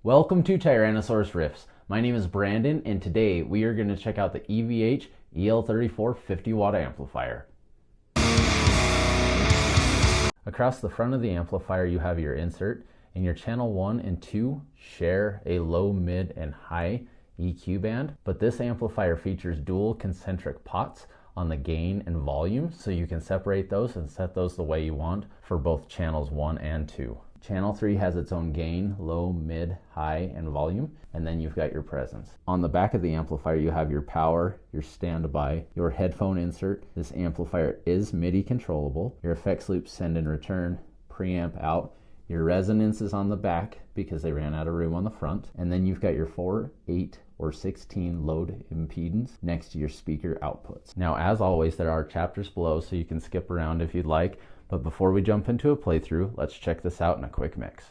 Welcome to Tyrannosaurus Riffs. My name is Brandon, and today we are going to check out the EVH EL34 50-watt amplifier. Across the front of the amplifier you have your insert, and your channel 1 and 2 share a low, mid, and high EQ band, but this amplifier features dual concentric pots on the gain and volume, so you can separate those and set those the way you want for both channels 1 and 2. Channel 3 has its own gain, low, mid, high, and volume, and then you've got your presence. On the back of the amplifier you have your power, your standby, your headphone insert. This amplifier is MIDI controllable, your effects loop send and return, preamp out, your resonances on the back because they ran out of room on the front, and then you've got your 4, 8, or 16 load impedance next to your speaker outputs. Now, as always, there are chapters below so you can skip around if you'd like, but before we jump into a playthrough, let's check this out in a quick mix.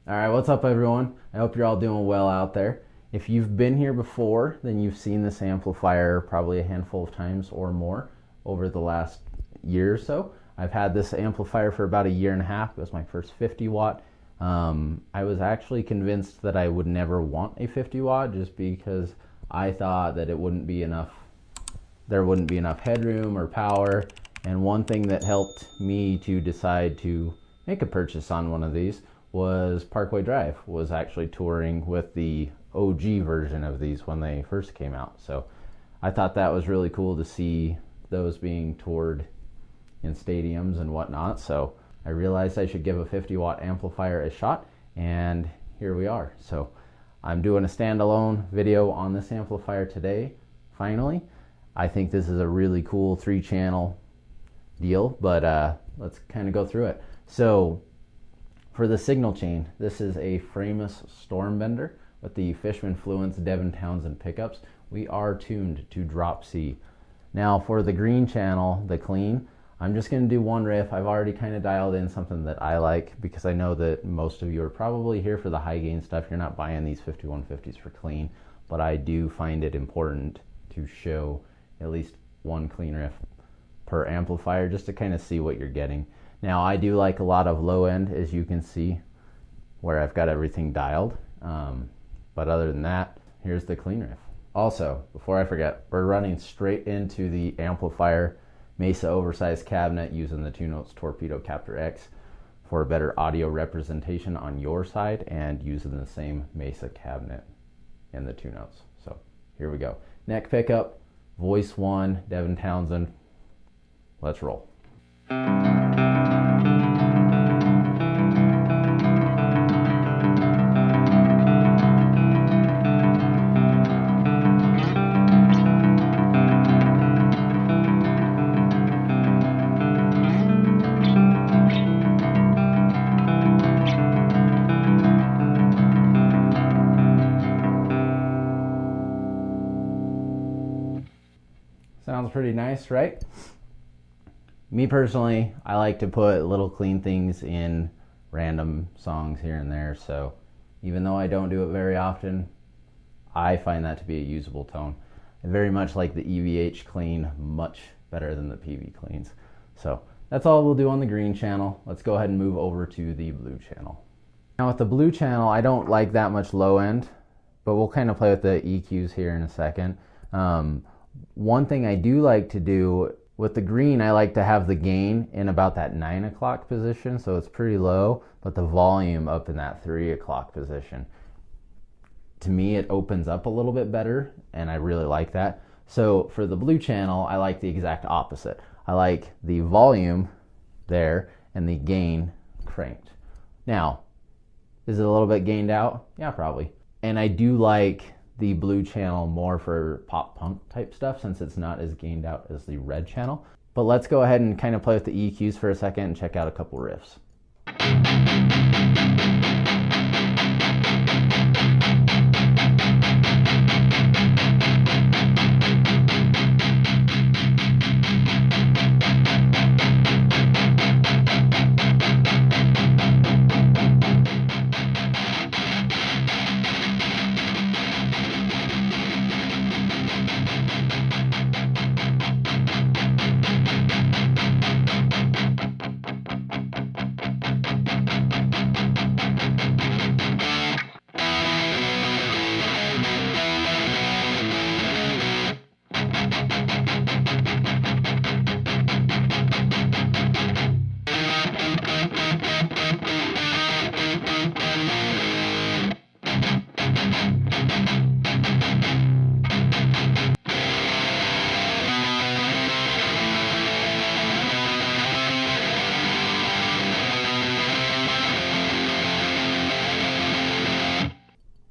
Alright, what's up everyone? I hope you're all doing well out there. If you've been here before, then you've seen this amplifier probably a handful of times or more over the last year or so. I've had this amplifier for about a year and a half. It was my first 50 watt. I was actually convinced that I would never want a 50 watt just because I thought that it wouldn't be enough, there wouldn't be enough headroom or power. And one thing that helped me to decide to make a purchase on one of these was Parkway Drive was actually touring with the OG version of these when they first came out. So I thought that was really cool to see those being toured in stadiums and whatnot. So I realized I should give a 50 watt amplifier a shot, and here we are. So I'm doing a standalone video on this amplifier today, finally. I think this is a really cool 3-channel deal, but let's kind of go through it. So for the signal chain, this is a Framus Stormbender with the Fishman Fluence Devin Townsend pickups. We are tuned to drop C. Now for the green channel, the clean, I'm just going to do one riff. I've already kind of dialed in something that I like because I know that most of you are probably here for the high gain stuff. You're not buying these 5150s for clean, but I do find it important to show at least one clean riff per amplifier just to kind of see what you're getting. Now I do like a lot of low end, as you can see where I've got everything dialed, but other than that, here's the clean riff. Also, before I forget, we're running straight into the amplifier Mesa oversized cabinet using the 2-Notes Torpedo Captor X for a better audio representation on your side, and using the same Mesa cabinet in the 2-Notes. So here we go. Neck pickup, voice 1, Devin Townsend. Let's roll. Sounds pretty nice, right? Me personally, I like to put little clean things in random songs here and there, so even though I don't do it very often, I find that to be a usable tone. I very much like the EVH clean much better than the PV cleans. So that's all we'll do on the green channel. Let's go ahead and move over to the blue channel. Now with the blue channel, I don't like that much low end, but we'll kind of play with the EQs here in a second. One thing I do like to do with the green, I like to have the gain in about that 9 o'clock position, so it's pretty low, but the volume up in that 3 o'clock position. to me, it opens up a little bit better, and I really like that. So for the blue channel, I like the exact opposite. I like the volume there and the gain cranked. Now, is it a little bit gained out? Yeah, probably. And I do like the blue channel more for pop punk type stuff since it's not as gained out as the red channel. But let's go ahead and kind of play with the EQs for a second and check out a couple riffs.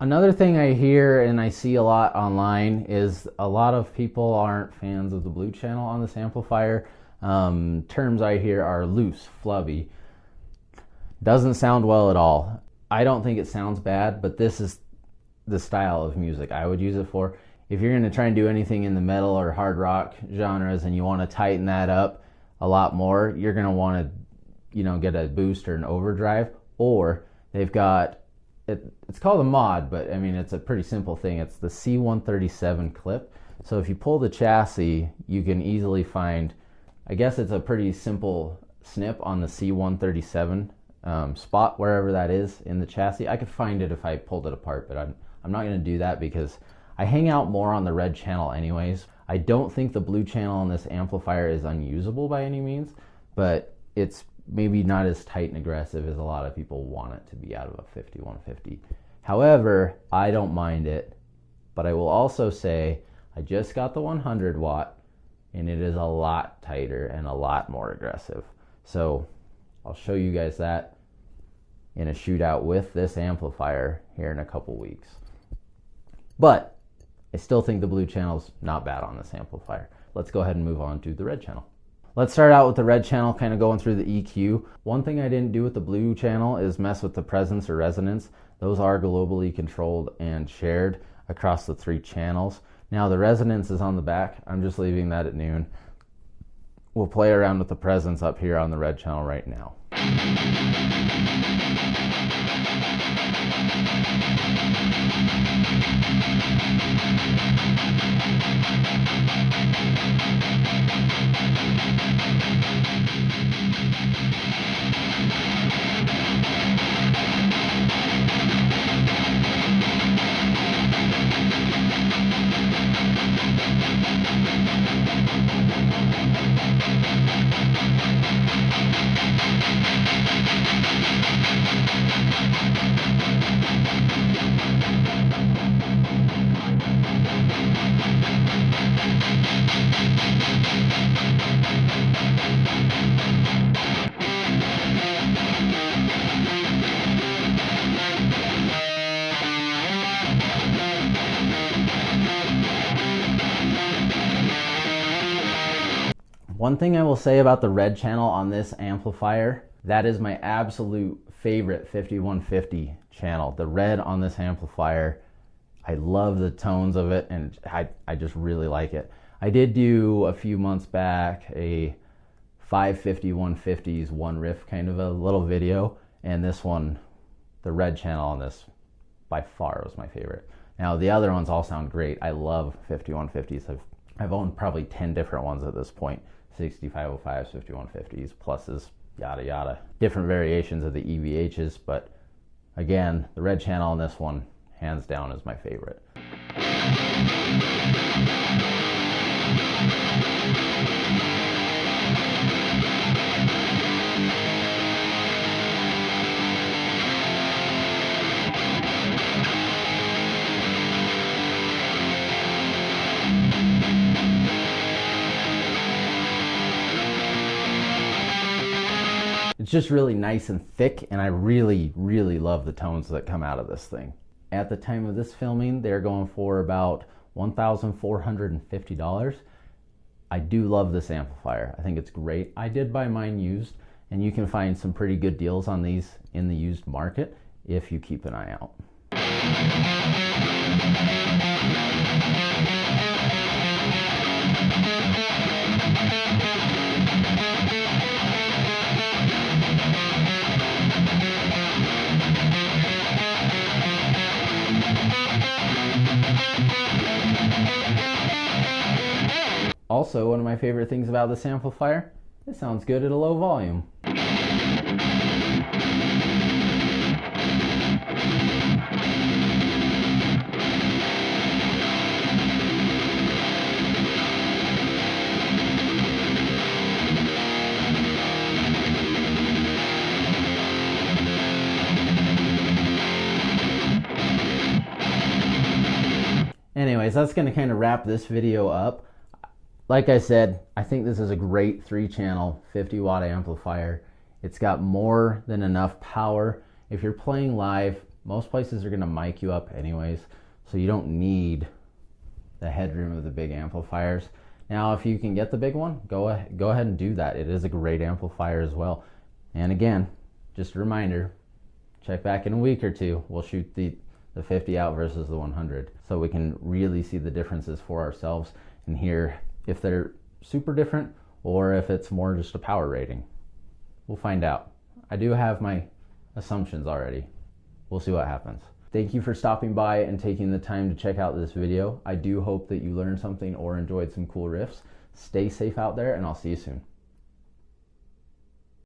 Another thing I hear and I see a lot online is a lot of people aren't fans of the blue channel on this amplifier. Terms I hear are loose, flubby. Doesn't sound well at all. I don't think it sounds bad, but this is the style of music I would use it for. If you're going to try and do anything in the metal or hard rock genres and you want to tighten that up a lot more, you're going to want to, get a boost or an overdrive, or they've got it's called a mod, but I mean, it's a pretty simple thing. It's the C137 clip. So if you pull the chassis, you can easily find, I guess it's a pretty simple snip on the C137 spot, wherever that is in the chassis. I could find it if I pulled it apart, but I'm not going to do that because I hang out more on the red channel anyways. I don't think the blue channel on this amplifier is unusable by any means, but it's maybe not as tight and aggressive as a lot of people want it to be out of a 5150. However, I don't mind it, but I will also say I just got the 100 watt and it is a lot tighter and a lot more aggressive. So I'll show you guys that in a shootout with this amplifier here in a couple weeks. But I still think the blue channel's not bad on this amplifier. Let's go ahead and move on to the red channel. Let's start out with the red channel, kind of going through the EQ. One thing I didn't do with the blue channel is mess with the presence or resonance. Those are globally controlled and shared across the 3 channels. Now the resonance is on the back. I'm just leaving that at noon. We'll play around with the presence up here on the red channel right now. One thing I will say about the red channel on this amplifier, that is my absolute favorite 5150 channel. The red on this amplifier, I love the tones of it, and I just really like it. I did do a few months back a 550/150s one riff kind of a little video, and this one, the red channel on this, by far was my favorite. Now the other ones all sound great. I love 5150s. I've owned probably 10 different ones at this point. 6505s, 5150s, pluses, yada yada. Different variations of the EVHs, but again, the red channel on this one, hands down, is my favorite. It's just really nice and thick, and I really, really love the tones that come out of this thing. At the time of this filming, they're going for about $1,450. I do love this amplifier. I think it's great. I did buy mine used, and you can find some pretty good deals on these in the used market if you keep an eye out. Also, one of my favorite things about this amplifier, it sounds good at a low volume. Anyways, that's going to kind of wrap this video up. Like I said, I think this is a great 3-channel 50-watt amplifier. It's got more than enough power. If you're playing live, most places are going to mic you up anyways, so you don't need the headroom of the big amplifiers. Now, if you can get the big one, go ahead and do that. It is a great amplifier as well. And again, just a reminder, check back in a week or two. We'll shoot the 50 out versus the 100, so we can really see the differences for ourselves and hear if they're super different or if it's more just a power rating. We'll find out. I do have my assumptions already. We'll see what happens. Thank you for stopping by and taking the time to check out this video. I do hope that you learned something or enjoyed some cool riffs. Stay safe out there, and I'll see you soon.